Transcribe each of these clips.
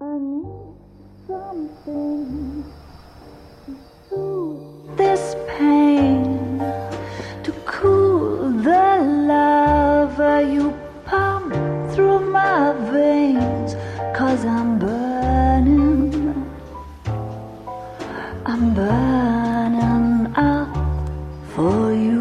I need something to soothe this pain, to cool the lava you pump through my veins, 'cause I'm burning up for you.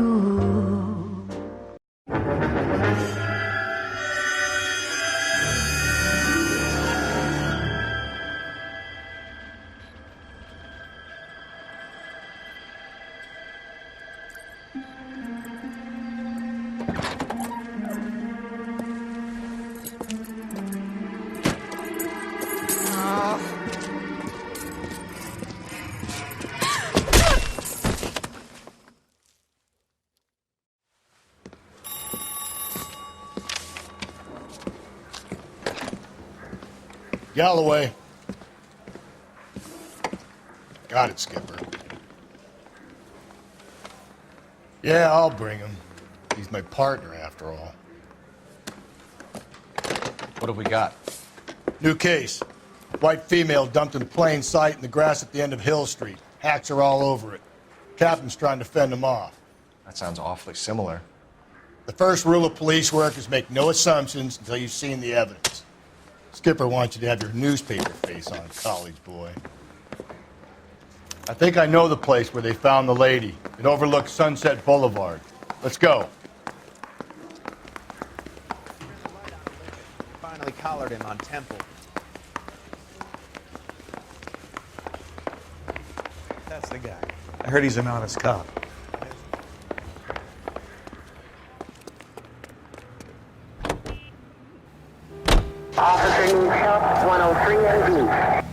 Galloway. Got it, Skipper. Yeah, I'll bring him. He's my partner, after all. What have we got? New case. White female dumped in plain sight in the grass at the end of Hill Street. Hacks are all over it. Captain's trying to fend them off. That sounds awfully similar. The first rule of police work is make no assumptions until you've seen the evidence. Skipper wants you to have your newspaper face on, college boy. I think I know the place where they found the lady. It overlooks Sunset Boulevard. Let's go. Finally collared him on Temple. That's the guy. I heard he's an honest cop. Officer needs help, 103 MD.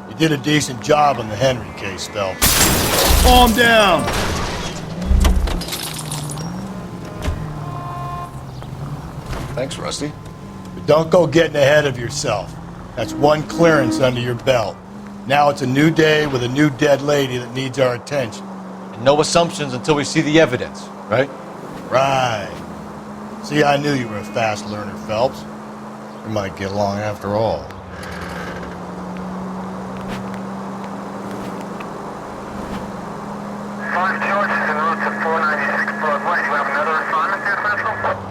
You did a decent job on the Henry case, Phelps. Calm down! Thanks, Rusty. But don't go getting ahead of yourself. That's one clearance under your belt. Now it's a new day with a new dead lady that needs our attention. And no assumptions until we see the evidence, right? Right. See, I knew you were a fast learner, Phelps. We might get along after all. Five Georges en route to 496 Broadway. Do you have another assignment there, Central?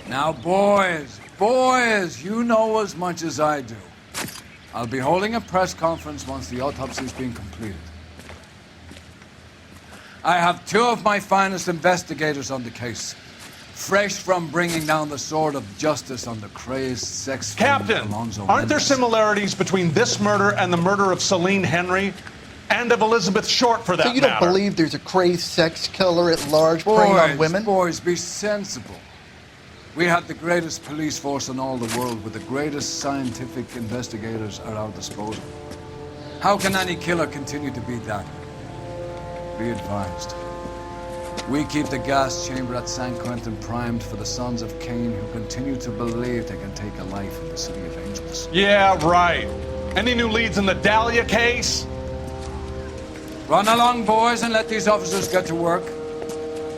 Now, boys, you know as much as I do. I'll be holding a press conference once the autopsy's been completed. I have two of my finest investigators on the case, fresh from bringing down the sword of justice on the crazed sex Captain, Alonzo aren't there Mendez. similarities between this murder and the murder of Celine Henry? And of Elizabeth Short, for that So you don't matter? believe there's a crazed sex killer at large preying on women? Boys, be sensible. We have the greatest police force in all the world with the greatest scientific investigators at our disposal. How can any killer continue to be that? Be advised. We keep the gas chamber at San Quentin primed for the sons of Cain who continue to believe they can take a life in the City of Angels. Yeah, right. Any new leads in the Dahlia case? Run along, boys, and let these officers get to work.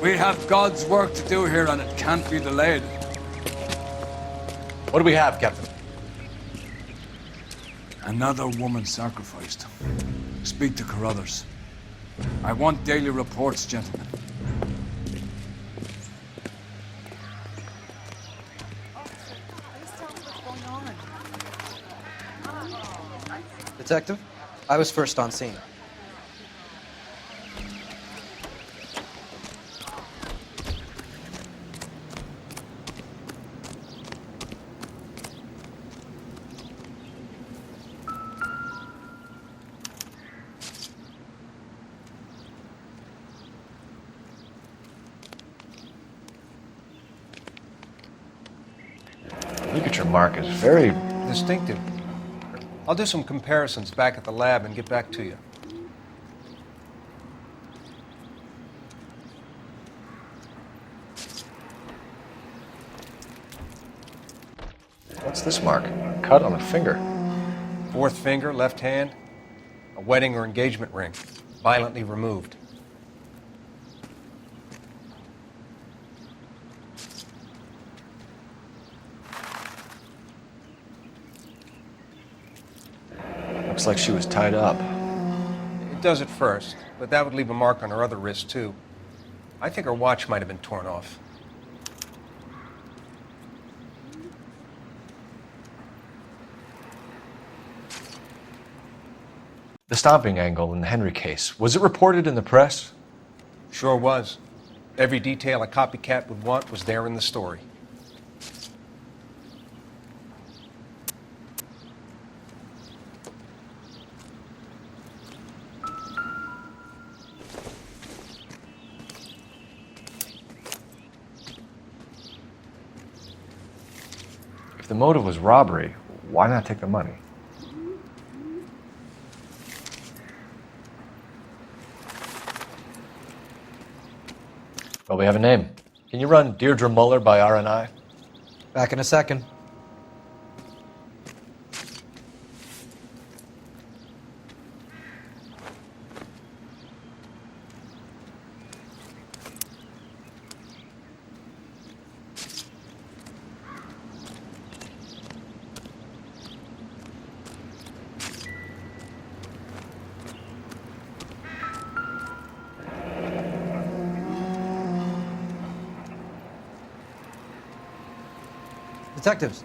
We have God's work to do here, and it can't be delayed. What do we have, Captain? Another woman sacrificed. Speak to Carruthers. I want daily reports, gentlemen. Detective, I was first on scene. Look at your markers. Very Distinctive. I'll do some comparisons back at the lab and get back to you. What's this mark? Cut on a finger. Fourth finger, left hand. A wedding or engagement ring. Violently removed. Looks like she was tied up. It does at first, but that would leave a mark on her other wrist, too. I think her watch might have been torn off. The stomping angle in the Henry case, was it reported in the press? Sure was. Every detail a copycat would want was there in the story. If the motive was robbery, why not take the money? Well, we have a name. Can you run Deirdre Muller by RNI? Back in a second. Detectives,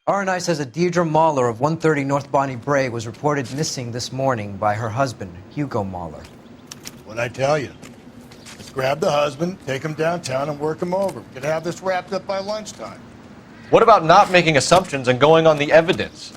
RNI says that Deirdre Mahler of 130 North Bonnie Brae was reported missing this morning by her husband, Hugo Mahler. What'd I tell you? Let's grab the husband, take him downtown, and work him over. We could have this wrapped up by lunchtime. What about not making assumptions and going on the evidence?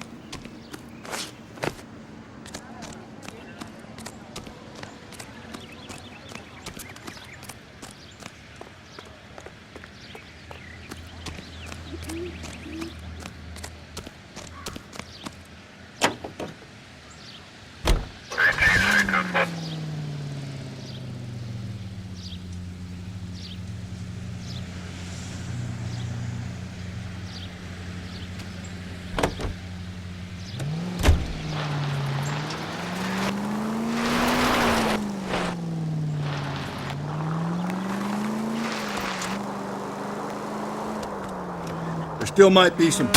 There still might be some...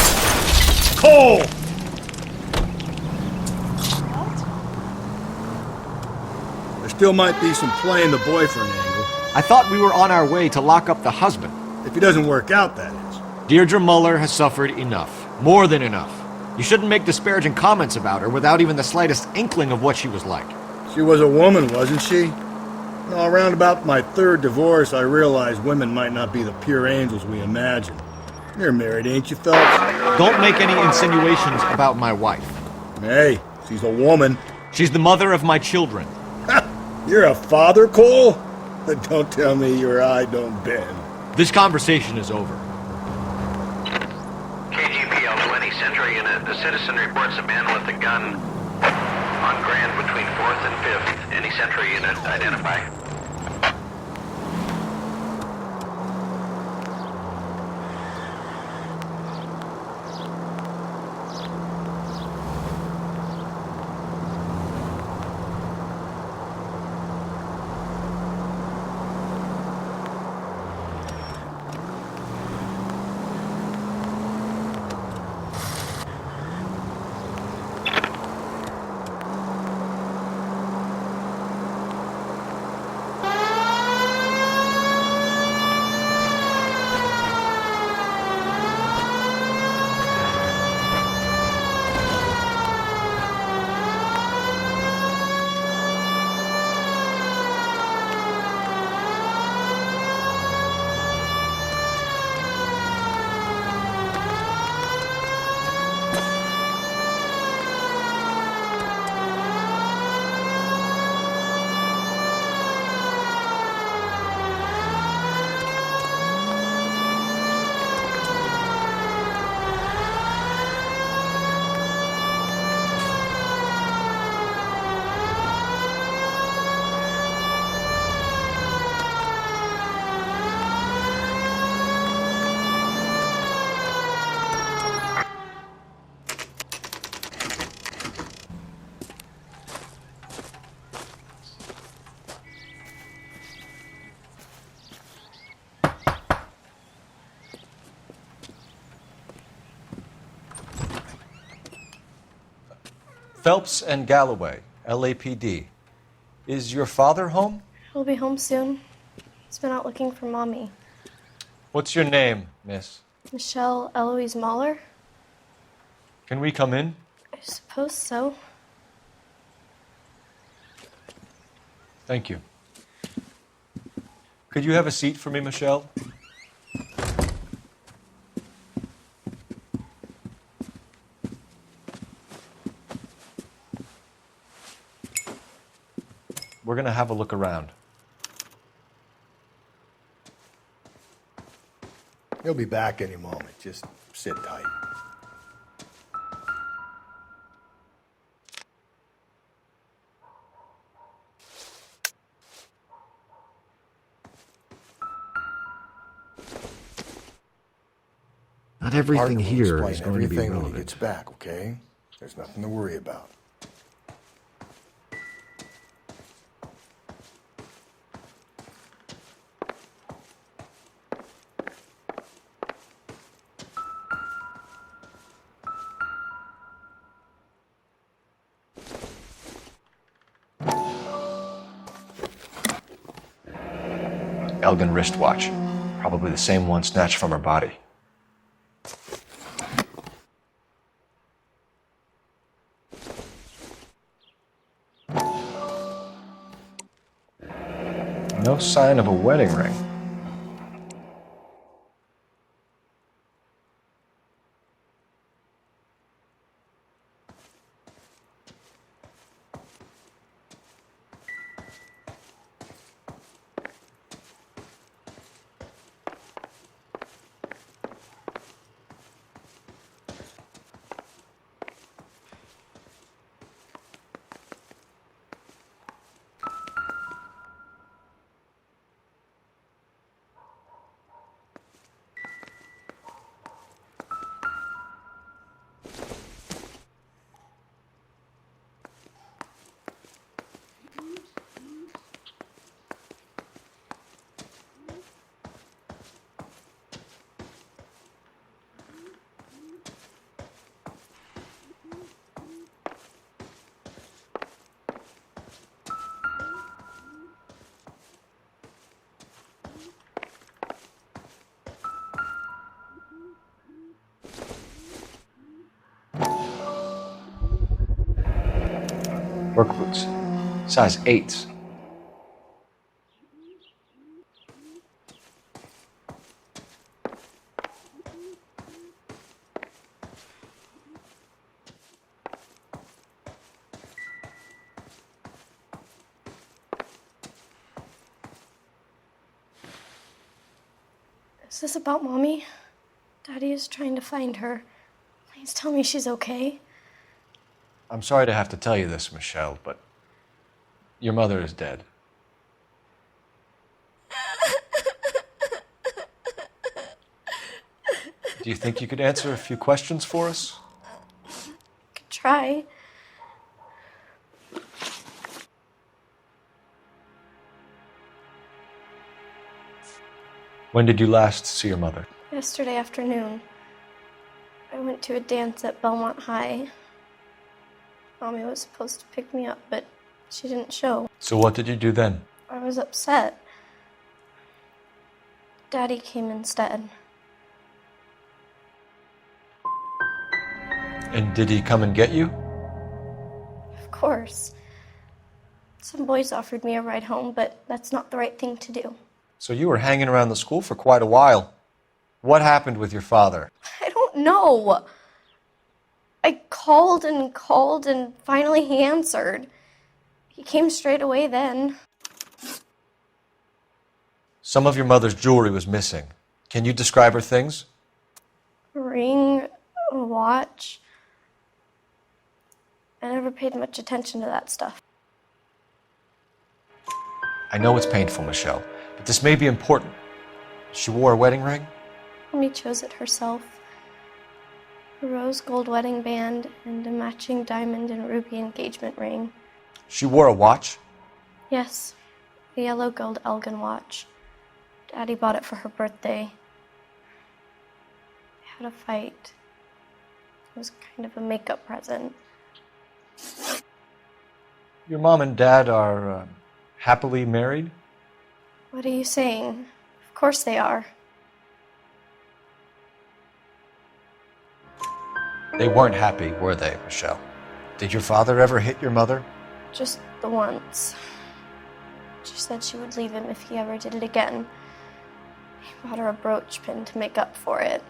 Cole! There still might be some playing the boyfriend angle. I thought we were on our way to lock up the husband. If he doesn't work out, that is. Deirdre Muller has suffered enough. More than enough. You shouldn't make disparaging comments about her without even the slightest inkling of what she was like. She was a woman, wasn't she? Well, around about my third divorce, I realized women might not be the pure angels we imagine. You're married, ain't you, Phelps? Don't make any insinuations about my wife. Hey, she's a woman. She's the mother of my children. You're a father, Cole? Don't tell me your eye don't bend. This conversation is over. KGPL 20 Century Unit. A citizen reports a man with a gun on Grand between 4th and 5th. Any Century Unit, identify. Phelps and Galloway, LAPD. Is your father home? He'll be home soon. He's been out looking for Mommy. What's your name, miss? Michelle Eloise Mahler? Can we come in? I suppose so. Thank you. Could you have a seat for me, Michelle? We're going to have a look around. He'll be back any moment. Just sit tight. Not everything Mark will here explain is going to be everything when he relevant. gets back, okay? There's nothing to worry about. Elgin wristwatch. Probably the same one snatched from her body. No sign of a wedding ring. Work boots. Size 8s. Is this about Mommy? Daddy is trying to find her. Please tell me she's okay. I'm sorry to have to tell you this, Michelle, but your mother is dead. Do you think you could answer a few questions for us? Could try. When did you last see your mother? Yesterday afternoon. I went to a dance at Belmont High. Mommy was supposed to pick me up, but she didn't show. So what did you do then? I was upset. Daddy came instead. And did he come and get you? Of course. Some boys offered me a ride home, but that's not the right thing to do. So you were hanging around the school for quite a while. What happened with your father? I don't know. I called and finally he answered. He came straight away then. Some of your mother's jewelry was missing. Can you describe her things? A ring, a watch. I never paid much attention to that stuff. I know it's painful, Michelle, but this may be important. She wore a wedding ring? Mommy chose it herself. A rose gold wedding band and a matching diamond and ruby engagement ring. She wore a watch? Yes, a yellow gold Elgin watch. Daddy bought it for her birthday. I had a fight. It was kind of a makeup present. Your mom and dad are happily married? What are you saying? Of course they are. They weren't happy, were they, Michelle? Did your father ever hit your mother? Just the once. She said she would leave him if he ever did it again. He bought her a brooch pin to make up for it.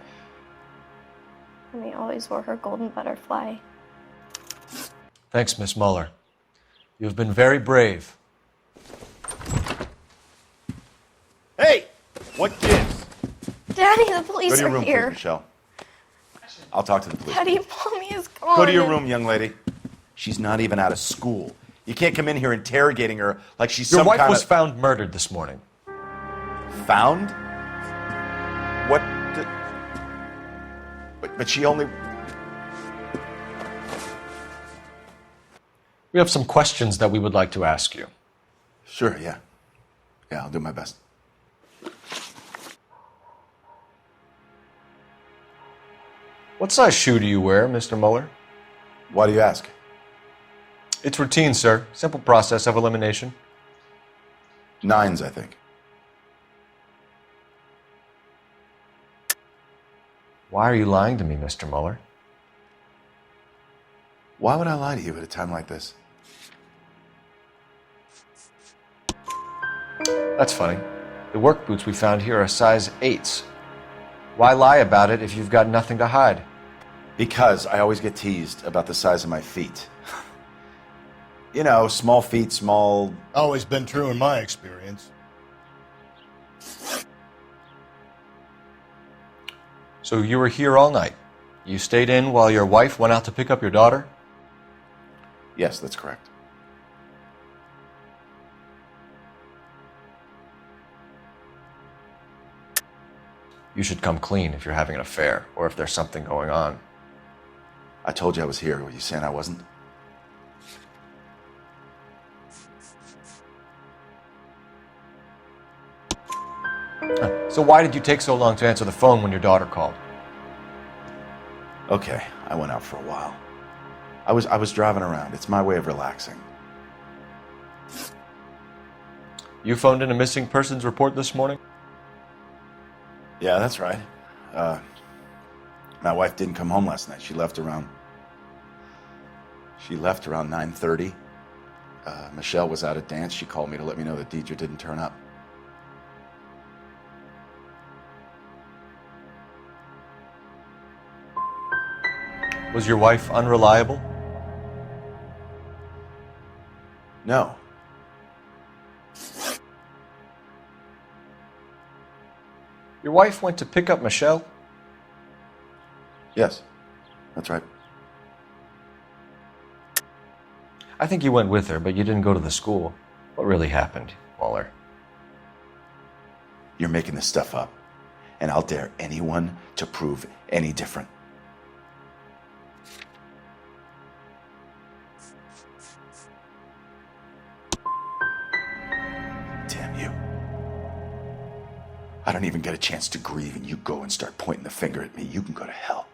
And he always wore her golden butterfly. Thanks, Miss Muller. You've been very brave. Hey! What gives? Daddy, the police Go to your are room, here. please, Michelle. I'll talk to the police. Daddy, Mommy is gone. Go to your room, young lady. She's not even out of school. You can't come in here interrogating her like she's Your some wife kind was of... found murdered this morning. Found? What? But she only... We have some questions that we would like to ask you. Sure, yeah. Yeah, I'll do my best. What size shoe do you wear, Mr. Muller? Why do you ask? It's routine, sir. Simple process of elimination. 9s, I think. Why are you lying to me, Mr. Muller? Why would I lie to you at a time like this? That's funny. The work boots we found here are size 8s. Why lie about it if you've got nothing to hide? Because I always get teased about the size of my feet. You know, small feet, small... Always been true in my experience. So you were here all night. You stayed in while your wife went out to pick up your daughter? Yes, that's correct. You should come clean if you're having an affair or if there's something going on. I told you I was here. Were you saying I wasn't? So why did you take so long to answer the phone when your daughter called? Okay, I went out for a while. I was driving around. It's my way of relaxing. You phoned in a missing persons report this morning? Yeah, that's right. My wife didn't come home last night. She left around 9:30. Michelle was out at dance. She called me to let me know that Deidre didn't turn up. Was your wife unreliable? No. Your wife went to pick up Michelle? Yes, that's right. I think you went with her, but you didn't go to the school. What really happened, Muller? You're making this stuff up, and I'll dare anyone to prove any different. Damn you. I don't even get a chance to grieve, and you go and start pointing the finger at me. You can go to hell.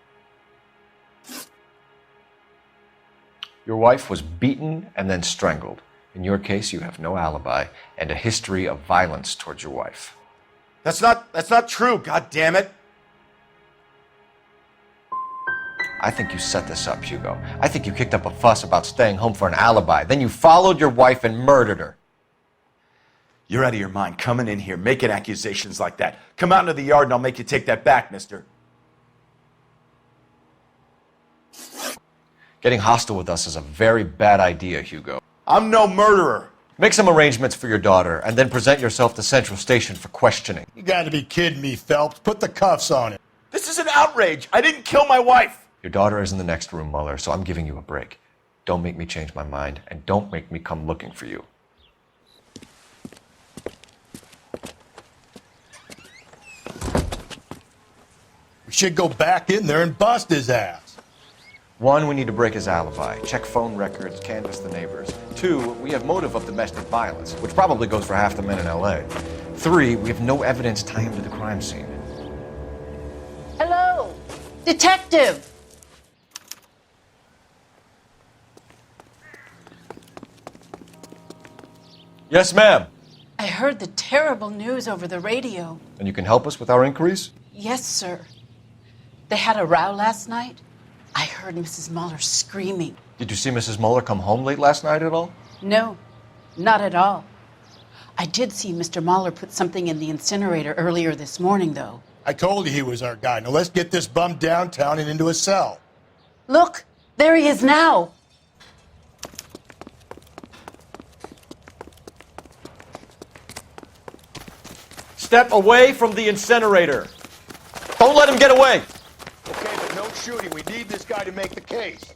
Your wife was beaten and then strangled. In your case, you have no alibi and a history of violence towards your wife. That's not true, God damn it. I think you set this up, Hugo. I think you kicked up a fuss about staying home for an alibi. Then you followed your wife and murdered her. You're out of your mind coming in here making accusations like that. Come out into the yard and I'll make you take that back, mister. Getting hostile with us is a very bad idea, Hugo. I'm no murderer. Make some arrangements for your daughter and then present yourself to Central Station for questioning. You gotta be kidding me, Phelps. Put the cuffs on him. This is an outrage. I didn't kill my wife. Your daughter is in the next room, Muller, so I'm giving you a break. Don't make me change my mind, and don't make me come looking for you. We should go back in there and bust his ass. 1, we need to break his alibi, check phone records, canvass the neighbors. 2, we have motive of domestic violence, which probably goes for half the men in LA. 3, we have no evidence tying him to the crime scene. Hello, detective. Yes, ma'am. I heard the terrible news over the radio. And you can help us with our inquiries? Yes, sir. They had a row last night. I heard Mrs. Muller screaming. Did you see Mrs. Muller come home late last night at all? No, not at all. I did see Mr. Muller put something in the incinerator earlier this morning, though. I told you he was our guy. Now let's get this bum downtown and into a cell. Look, there he is now. Step away from the incinerator. Don't let him get away. Okay, but no shooting. We need this guy to make the case.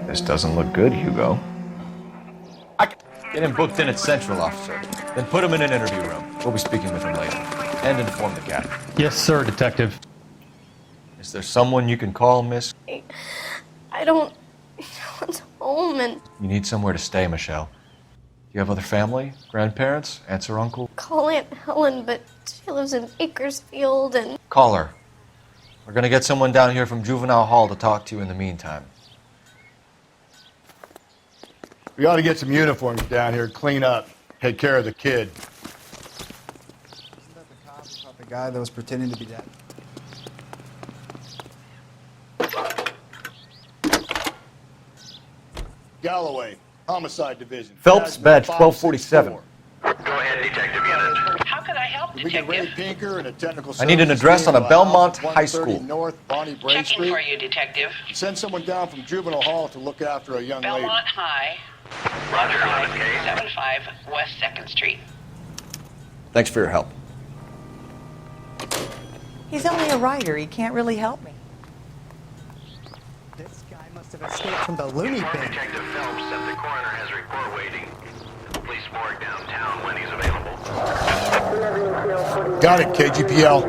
This doesn't look good, Hugo. Get him booked in at Central, officer. Then put him in an interview room. We'll be speaking with him later. And inform the captain. Yes, sir, Detective. Is there someone you can call, miss? I don't want home and You need somewhere to stay, Michelle. Do you have other family? Grandparents? Aunts or uncle? call Aunt Helen, but she lives in Bakersfield and Call her. We're gonna get someone down here from Juvenile Hall to talk to you in the meantime. We ought to get some uniforms down here, clean up, take care of the kid. Isn't that the cop who caught the guy that was pretending to be dead? Galloway, Homicide Division. Phelps, badge 1247. Go ahead, Detective Unit. How can I help, We get Ray Pinker and a technical I need an services address team on a to Belmont House High 130 School. North Bonnie Bray Checking Street. for you, Detective. Send someone down from Juvenile Hall to look after a young lady. Belmont High, Roger, 11K. 75 West 2nd Street. Thanks for your help. He's only a writer. He can't really help me. This guy must have escaped from the loony Smart bin. Detective Phelps said the coroner has a report waiting. Police morgue downtown when he's available. Got it, KGPL.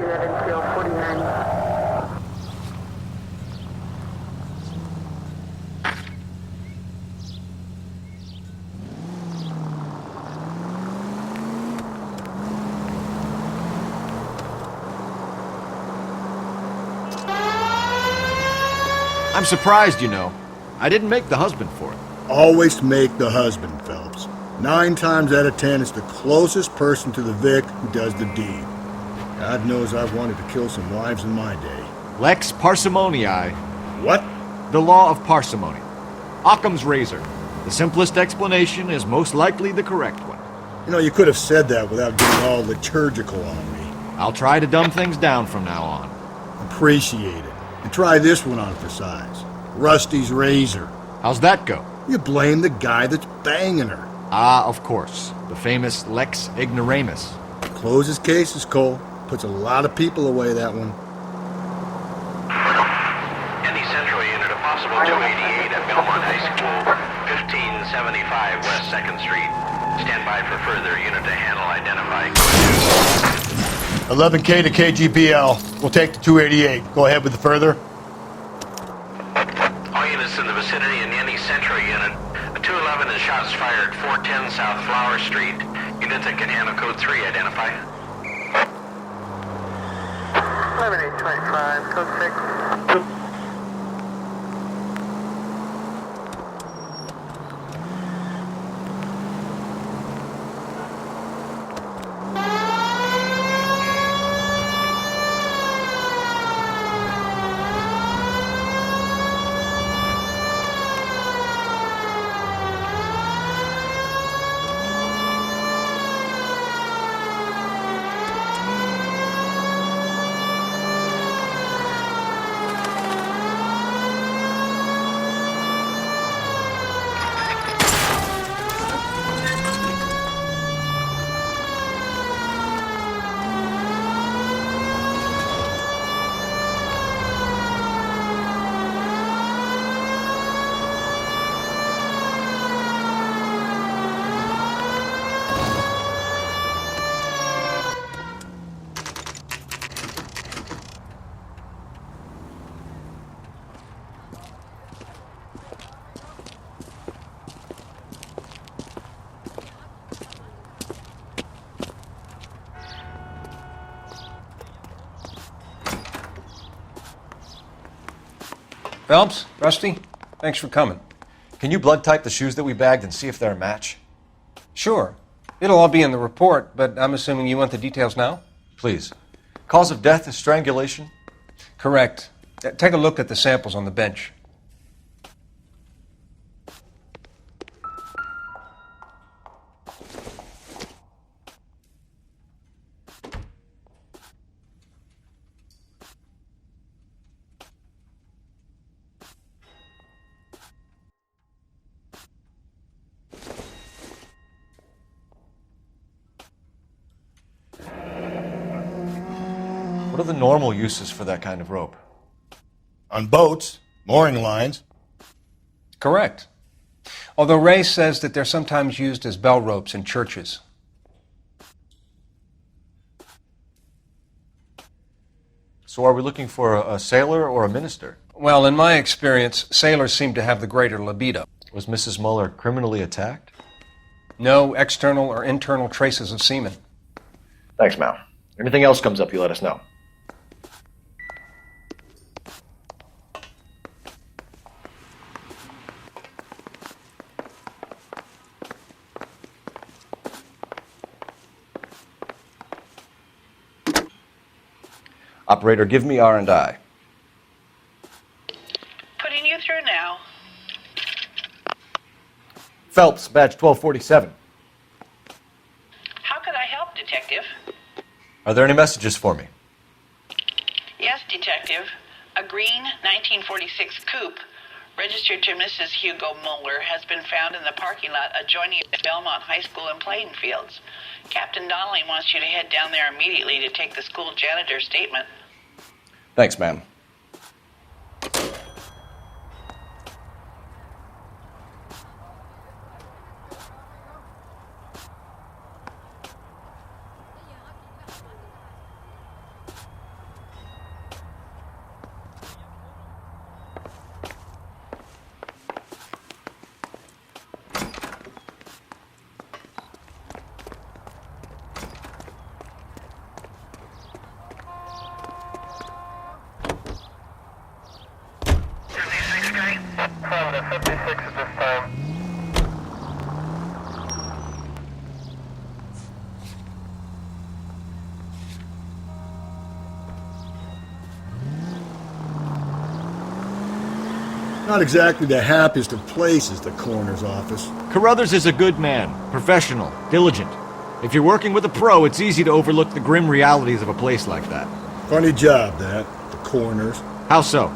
I'm surprised, you know. I didn't make the husband for it. Always make the husband, Phelps. 9 times out of 10, it's the closest person to the Vic who does the deed. God knows I've wanted to kill some wives in my day. Lex parsimoniae. What? The law of parsimony. Occam's razor. The simplest explanation is most likely the correct one. You know, you could have said that without getting all liturgical on me. I'll try to dumb things down from now on. Appreciate it. And try this one on for size. Rusty's razor. How's that go? You blame the guy that's banging her. Ah, of course. The famous Lex ignoramus. Closes cases, Cole. Puts a lot of people away, that one. Any Central Unit, a possible 288 at Belmont High School, 1575 West 2nd Street. Stand by for further unit to handle, identify. 11K to KGPL. We'll take the 288. Go ahead with the further. All units in the vicinity in any Central Unit. A 211 is shots fired, 410 South Flower Street. Units that can handle code 3, identify. 11825, code 6. Phelps, Rusty, thanks for coming. Can you blood type the shoes that we bagged and see if they're a match? Sure. It'll all be in the report, but I'm assuming you want the details now? Please. Cause of death is strangulation? Correct. Take a look at the samples on the bench. What are the normal uses for that kind of rope? On boats, mooring lines. Correct. Although Ray says that they're sometimes used as bell ropes in churches. So are we looking for a sailor or a minister? Well, in my experience, sailors seem to have the greater libido. Was Mrs. Muller criminally attacked? No external or internal traces of semen. Thanks, Mal. Anything else comes up, you let us know. Operator, give me R&I. Putting you through now. Phelps, badge 1247. How could I help, Detective? Are there any messages for me? Yes, Detective. A green 1946 coupe, registered to Mrs. Hugo Muller, has been found in the parking lot adjoining Belmont High School in Plainfields. Captain Donnelly wants you to head down there immediately to take the school janitor's statement. Thanks, ma'am. Not exactly the happiest of places, the coroner's office. Carruthers is a good man, professional, diligent. If you're working with a pro, it's easy to overlook the grim realities of a place like that. Funny job, that, the coroner's. How so?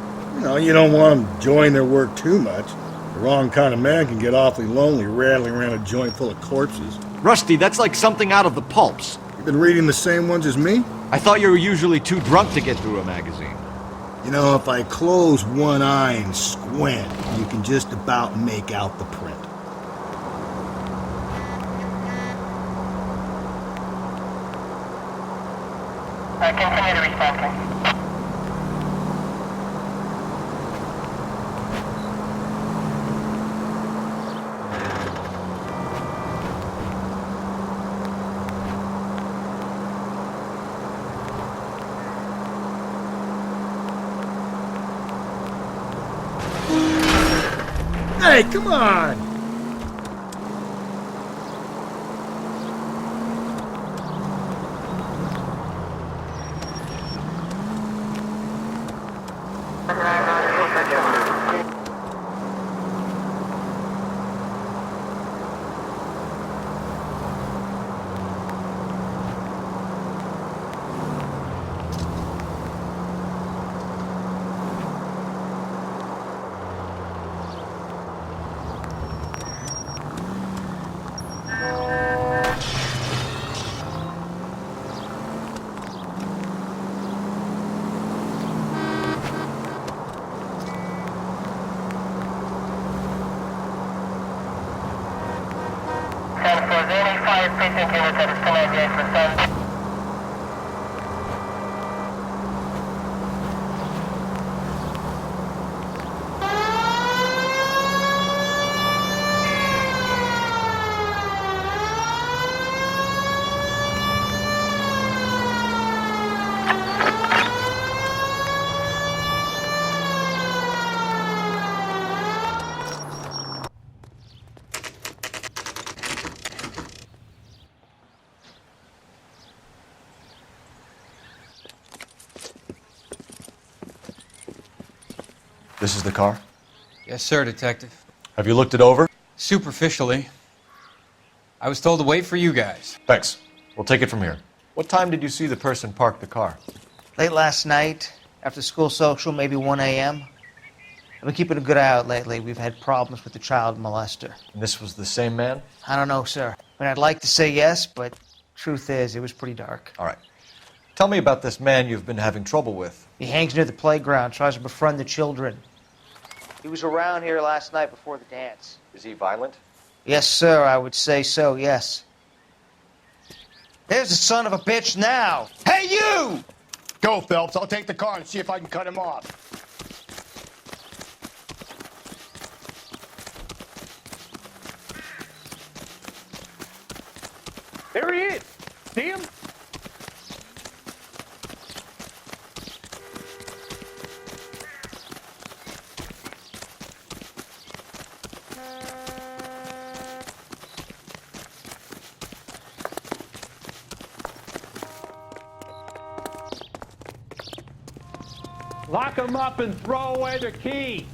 You don't want them enjoying their work too much. The wrong kind of man can get awfully lonely rattling around a joint full of corpses. Rusty, that's like something out of the pulps. You been reading the same ones as me? I thought you were usually too drunk to get through a magazine. If I close one eye and squint, you can just about make out the print. Continue to respond. Hey, come on! This is the car? Yes, sir, Detective. Have you looked it over? Superficially. I was told to wait for you guys. Thanks. We'll take it from here. What time did you see the person park the car? Late last night, after school social, maybe 1 a.m. I've been keeping a good eye out lately. We've had problems with the child molester. And this was the same man? I don't know, sir. I mean, I'd like to say yes, but truth is, it was pretty dark. All right. Tell me about this man you've been having trouble with. He hangs near the playground, tries to befriend the children. He was around here last night before the dance. Is he violent? Yes, sir, I would say so, yes. There's the son of a bitch now. Hey, you! Go, Phelps. I'll take the car and see if I can cut him off. There he is. See him? Lock him up and throw away the key.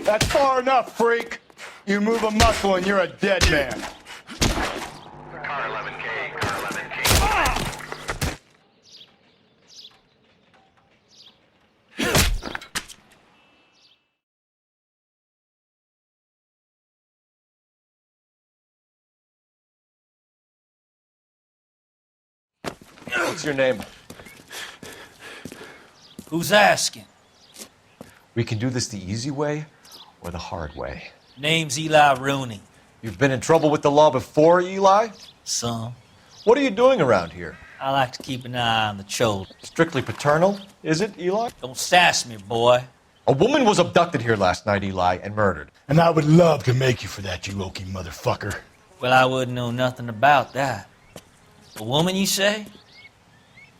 That's far enough, freak. You move a muscle and you're a dead man. Car 11K, car 11K. What's your name? Who's asking? We can do this the easy way or the hard way. Name's Eli Rooney. You've been in trouble with the law before, Eli? Some. What are you doing around here? I like to keep an eye on the children. Strictly paternal, is it, Eli? Don't sass me, boy. A woman was abducted here last night, Eli, and murdered. And I would love to make you for that, you oaky motherfucker. Well, I wouldn't know nothing about that. A woman, you say?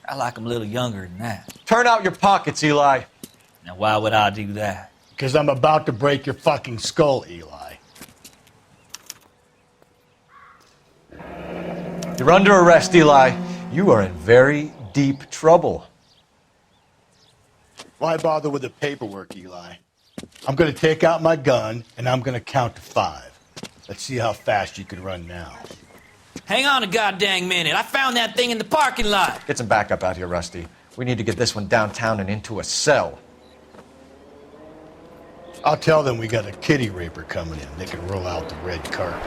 I like 'em a little younger than that. Turn out your pockets, Eli. Now, why would I do that? Because I'm about to break your fucking skull, Eli. You're under arrest, Eli. You are in very deep trouble. Why bother with the paperwork, Eli? I'm going to take out my gun, and I'm going to count to 5. Let's see how fast you can run now. Hang on a goddamn minute. I found that thing in the parking lot. Get some backup out here, Rusty. We need to get this one downtown and into a cell. I'll tell them we got a kitty raper coming in. They can roll out the red carpet.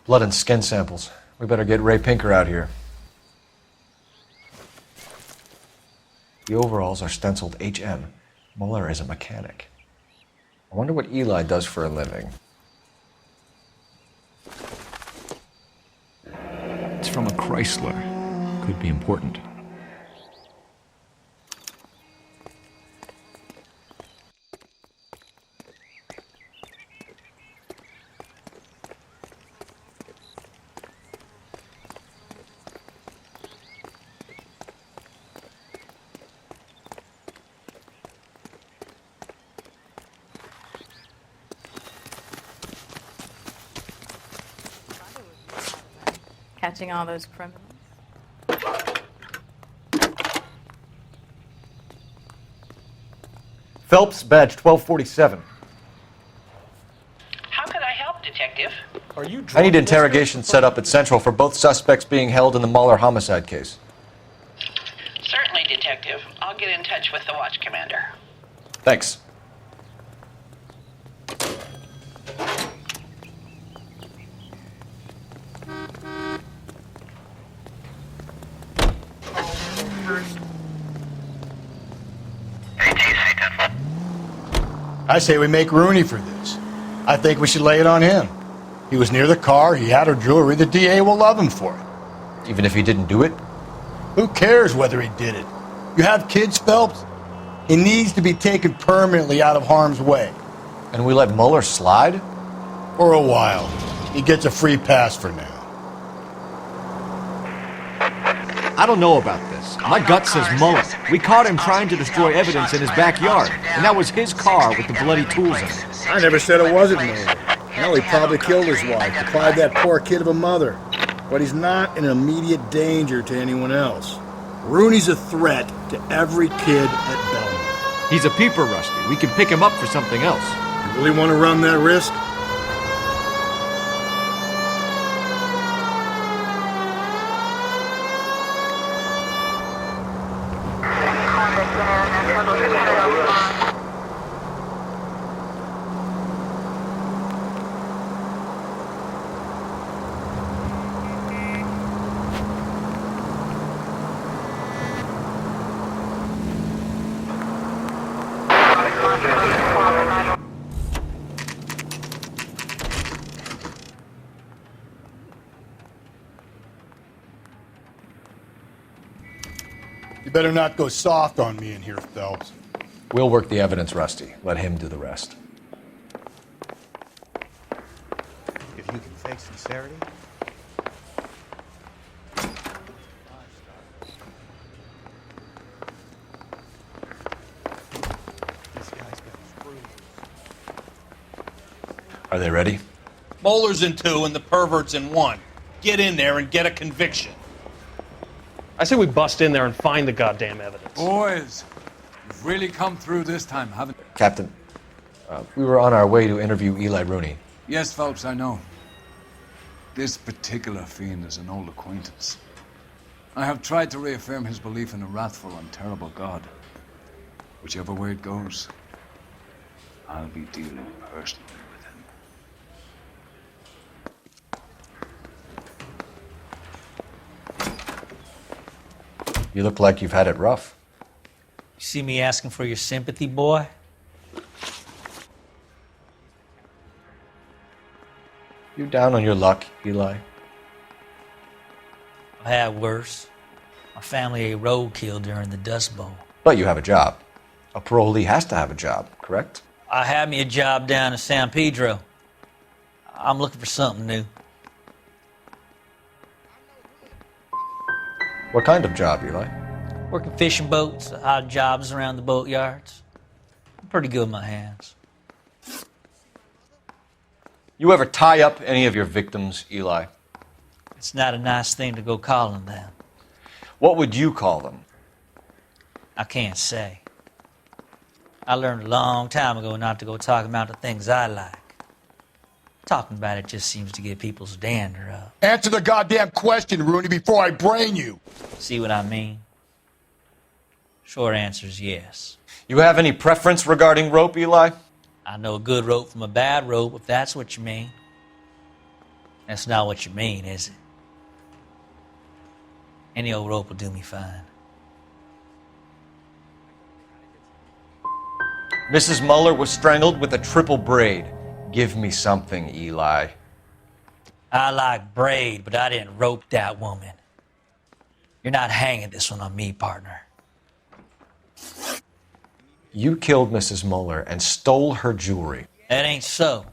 Blood and skin samples. We better get Ray Pinker out here. The overalls are stenciled HM. Muller is a mechanic. I wonder what Eli does for a living. It's from a Chrysler. Could be important. Catching all those criminals. Phelps, badge 1247. How could Are you I need interrogation set up at Central for both suspects being held in the Muller homicide case. Certainly, Detective. I'll get in touch with the watch commander. Thanks. I say we make Rooney for this. I think we should lay it on him. He was near the car, he had her jewelry, the DA will love him for it. Even if he didn't do it? Who cares whether he did it? You have kids, Phelps? He needs to be taken permanently out of harm's way. And we let Muller slide? For a while. He gets a free pass for now. I don't know about this. My gut says Muller. We caught him trying to destroy evidence in his backyard, and that was his car with the bloody tools in it. I never said it wasn't Muller. Hell, he probably killed his wife, deprived that poor kid of a mother. But he's not an immediate danger to anyone else. Rooney's a threat to every kid at Belmont. He's a peeper, Rusty. We can pick him up for something else. You really want to run that risk? You better not go soft on me in here, Phelps. We'll work the evidence, Rusty. Let him do the rest. If you can fake sincerity. This guy's got screws. Are they ready? Moeller's in 2 and the pervert's in 1. Get in there and get a conviction. I say we bust in there and find the goddamn evidence. Boys, you've really come through this time, haven't you? Captain, we were on our way to interview Eli Rooney. Yes, Phelps, I know. This particular fiend is an old acquaintance. I have tried to reaffirm his belief in a wrathful and terrible God. Whichever way it goes, I'll be dealing personally with him. You look like you've had it rough. You see me asking for your sympathy, boy? You down on your luck, Eli? I had worse. My family ate roadkill during the Dust Bowl. But you have a job. A parolee has to have a job, correct? I had me a job down in San Pedro. I'm looking for something new. What kind of job, Eli? Working fishing boats, odd jobs around the boatyards. I'm pretty good with my hands. You ever tie up any of your victims, Eli? It's not a nice thing to go calling them. What would you call them? I can't say. I learned a long time ago not to go talking about the things I like. Talking about it just seems to get people's dander up. Answer the goddamn question, Rooney, before I brain you. See what I mean? Short answer is yes. You have any preference regarding rope, Eli? I know a good rope from a bad rope, if that's what you mean. That's not what you mean, is it? Any old rope will do me fine. Mrs. Muller was strangled with a triple braid. Give me something, Eli. I like braid, but I didn't rope that woman. You're not hanging this one on me, partner. You killed Mrs. Muller and stole her jewelry. That ain't so.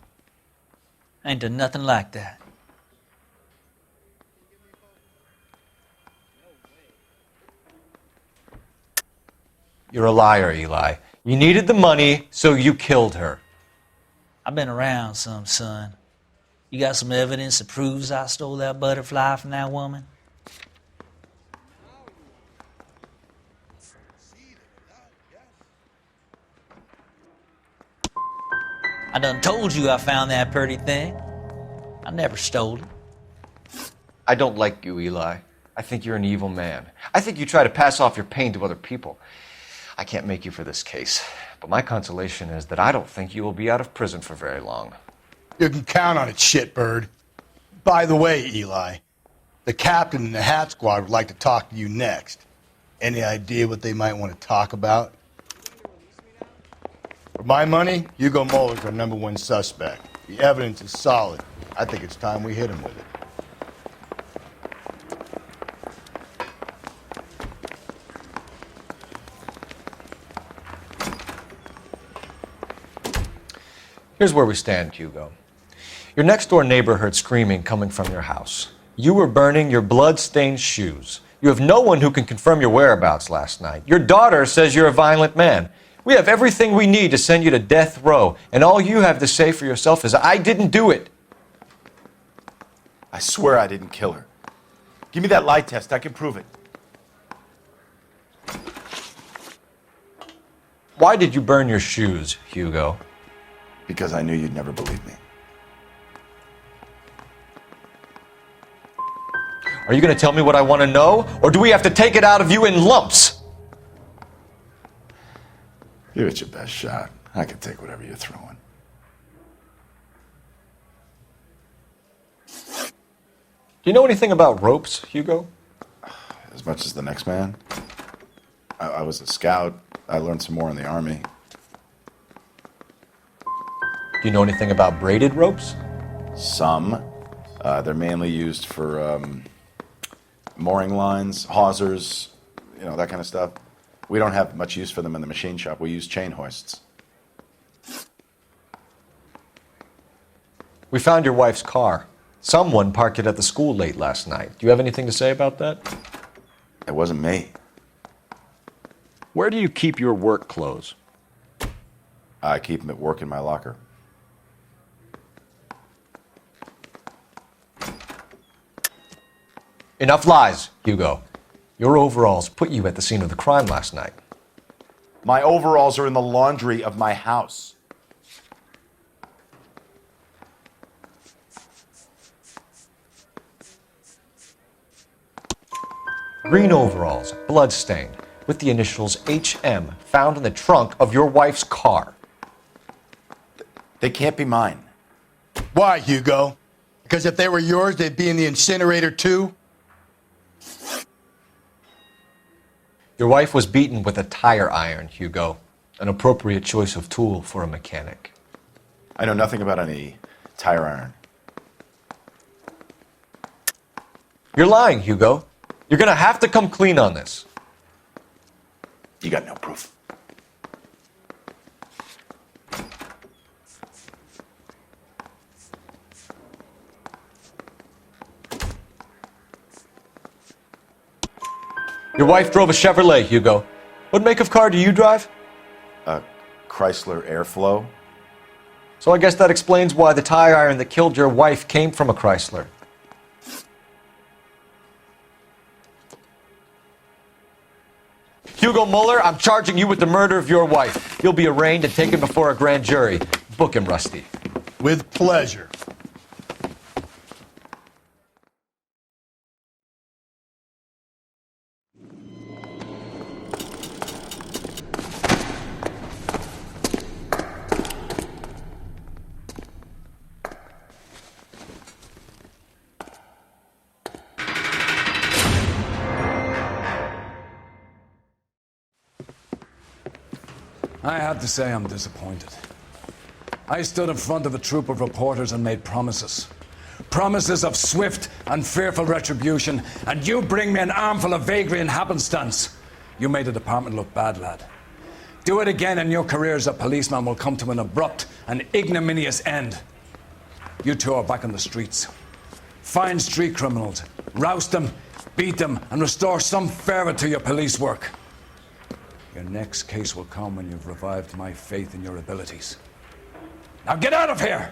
I ain't done nothing like that. You're a liar, Eli. You needed the money, so you killed her. I've been around some, son. You got some evidence that proves I stole that butterfly from that woman? I done told you I found that pretty thing. I never stole it. I don't like you, Eli. I think you're an evil man. I think you try to pass off your pain to other people. I can't make you for this case, but my consolation is that I don't think you will be out of prison for very long. You can count on it, shitbird. By the way, Eli, the captain and the Hat Squad would like to talk to you next. Any idea what they might want to talk about? For my money, Hugo Muller's our #1 suspect. The evidence is solid. I think it's time we hit him with it. Here's where we stand, Hugo. Your next-door neighbor heard screaming coming from your house. You were burning your blood-stained shoes. You have no one who can confirm your whereabouts last night. Your daughter says you're a violent man. We have everything we need to send you to death row, and all you have to say for yourself is, I didn't do it. I swear I didn't kill her. Give me that lie test. I can prove it. Why did you burn your shoes, Hugo? Because I knew you'd never believe me. Are you going to tell me what I want to know, or do we have to take it out of you in lumps? Give it your best shot. I can take whatever you're throwing. Do you know anything about ropes, Hugo? As much as the next man. I was a scout. I learned some more in the Army. Do you know anything about braided ropes? Some. They're mainly used for mooring lines, hawsers, you know, that kind of stuff. We don't have much use for them in the machine shop. We use chain hoists. We found your wife's car. Someone parked it at the school late last night. Do you have anything to say about that? It wasn't me. Where do you keep your work clothes? I keep them at work in my locker. Enough lies, Hugo. Your overalls put you at the scene of the crime last night. My overalls are in the laundry of my house. Green overalls, bloodstained, with the initials HM found in the trunk of your wife's car. They can't be mine. Why, Hugo? Because if they were yours, they'd be in the incinerator too? Your wife was beaten with a tire iron, Hugo. An appropriate choice of tool for a mechanic. I know nothing about any tire iron. You're lying, Hugo. You're gonna have to come clean on this. You got no proof. Your wife drove a Chevrolet, Hugo. What make of car do you drive? A Chrysler Airflow. So I guess that explains why the tire iron that killed your wife came from a Chrysler. Hugo Muller, I'm charging you with the murder of your wife. You'll be arraigned and taken before a grand jury. Book him, Rusty. With pleasure. I have to say I'm disappointed. I stood in front of a troop of reporters and made promises. Promises of swift and fearful retribution, and you bring me an armful of vagary and happenstance. You made the department look bad, lad. Do it again and your career as a policeman will come to an abrupt and ignominious end. You two are back on the streets. Find street criminals, roust them, beat them, and restore some fervor to your police work. Your next case will come when you've revived my faith in your abilities. Now get out of here!